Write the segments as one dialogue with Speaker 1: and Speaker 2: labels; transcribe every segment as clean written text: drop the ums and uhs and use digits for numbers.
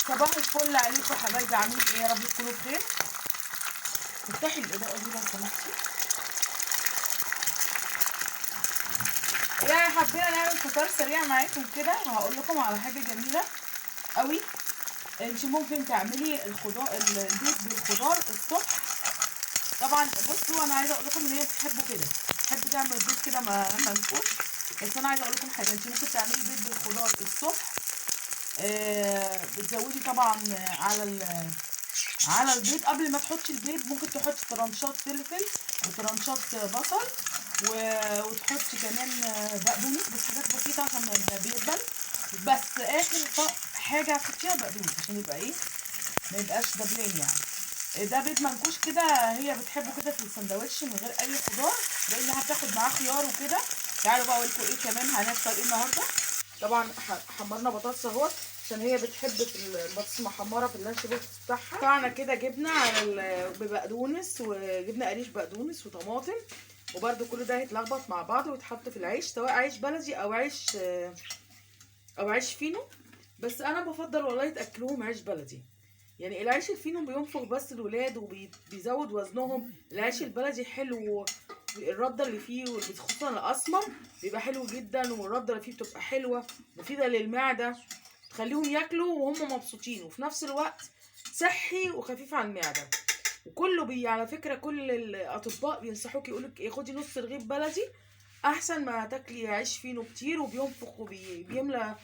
Speaker 1: صباح الفل عليكم حبايبي، عاملين ايه؟ يا رب تكونوا بخير. افتحي الاضاءه دي لو سمحتي. يعني حبينا نعمل فطار سريع معاكم كده، وهقول لكم على حاجه جميله قوي. انت ممكن تعملي البيض بالخضار الصبح. طبعا بصوا، انا عايزه اقول لكم ان هي بتحبوا كده، بتحب تعمل البيض كده منفوش. بس انا عايزه اقول لكم حاجه، انت ممكن تعملي بيض بالخضار الصبح. بتزودي طبعا على البيض. قبل ما تحطي البيض ممكن تحطي طرنشات فلفل وطرنشات بصل وتحطي كمان بقدونس، بس حاجات بسيطه عشان ما يبقى بيدبل. بس اخر حاجه هتحطيها بقدونس عشان يبقى ايه، ما يبقاش دبلان يعني. ده بيض منكوش كده، هي بتحبه كده في السندوتش من غير اي خضار، لان هتاخد معاه خيار وكده. تعالوا بقى اوريكم ايه كمان هنفطر ايه النهارده. طبعا حمرنا بطاطس اهوت عشان هي بتحب في البطاطس محمره في اللانش بوكس بتاعها. قطعنا كده جبنه على ببقدونس، وجبنه قريش بقدونس وطماطم، وبرده كل ده هيتلخبط مع بعض ويتحط في العيش، سواء عيش بلدي او عيش فينو. بس انا بفضل والله تاكلوهم عيش بلدي. يعني العيش الفينو بينفخ بس الولاد وبيزود وزنهم. العيش البلدي حلو، الرده اللي فيه خصوصا الاسمر بيبقى حلو جدا، والرده اللي فيه بتبقى حلوه مفيده للمعده، تخليهم ياكلوا وهم مبسوطين، وفي نفس الوقت صحي وخفيف على المعده. وكله على فكره كل الاطباء بينصحوك يقولك ايه، خدي نص رغيف بلدي احسن ما تاكلي عيش فينو كتير وبينفخ وبيملى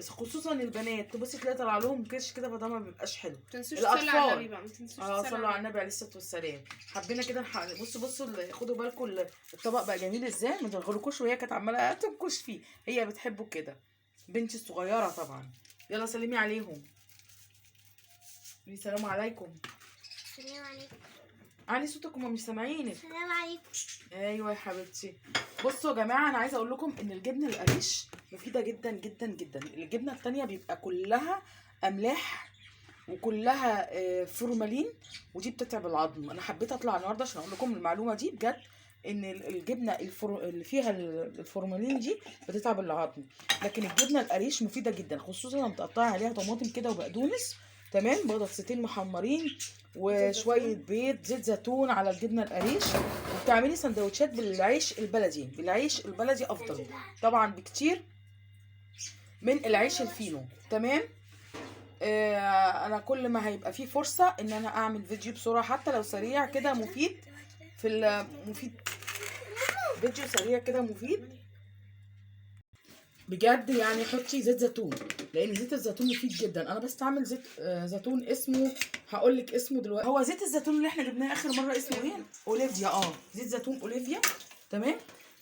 Speaker 1: خصوصا البنات. تبصي تلاقي طلع لهم كرش كده، فده ما بيبقاش حلو.
Speaker 2: تنسوش تصلوا على النبي بقى، ما تنسوش
Speaker 1: صلوا على النبي عليه الصلاه والسلام. حبينا كده بصوا خدوا بالكم الطبق بقى جميل ازاي، ما تغلقوش، وهي كانت عماله تنكش فيه، هي بتحبه كده، بنتي الصغيره طبعا. يلا سلمي عليهم، السلام عليكم.
Speaker 2: السلام عليكم.
Speaker 1: علي صوتك، هما مش سامعينك.
Speaker 2: السلام عليكم.
Speaker 1: ايوه يا حبيبتي. بصوا يا جماعه، انا عايزه اقول لكم ان الجبنه القريش مفيده جدا جدا جدا. الجبنه التانيه بيبقى كلها املاح وكلها فورمالين، ودي بتتعب العظم. انا حبيت اطلع النهارده عشان اقول لكم المعلومه دي بجد، ان الجبنه اللي فيها الفورمالين دي بتتعب العظم. لكن الجبنه القريش مفيده جدا، خصوصا لما تقطعي عليها طماطم كده وبقدونس، تمام، بطاطستين محمرين وشويه بيض، زيت زيتون على الجبنه القريش، وبتعملي سندوتشات بالعيش البلدي. بالعيش البلدي افضل طبعا بكتير من العيش الفينو، تمام. انا كل ما هيبقى فيه فرصه ان انا اعمل فيديو بسرعه، حتى لو سريع كده مفيد، فيديو سريع كده مفيد بجد. يعني حطي زيت زيتون، لان زيت الزيتون مفيد جدا. انا بستعمل زيت زيتون اسمه، هقول لك اسمه دلوقتي. هو زيت الزيتون اللي احنا جبناه اخر مره اسمه ايه؟ اوليفيا. زيت زيتون اوليفيا، تمام.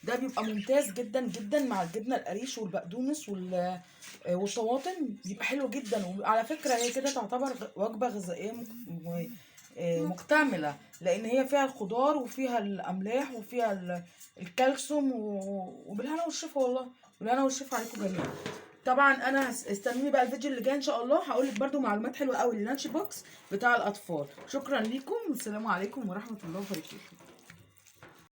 Speaker 1: ده بيبقى ممتاز جدا جدا مع الجبنه القريش والبقدونس والطماطم، بيبقى حلو جدا. وعلى فكره هي كده تعتبر وجبه غذائيه مكتمله، لان هي فيها الخضار وفيها الاملاح وفيها الكالسيوم، وبالهنا والشفا والله، بالهنا والشفا عليكم جميعا. طبعا انا استنوني بقى الفيديو اللي جاي ان شاء الله، هقول لك برده معلومات حلوه قوي لللانش بوكس بتاع الاطفال. شكرا ليكم والسلام عليكم ورحمه الله وبركاته.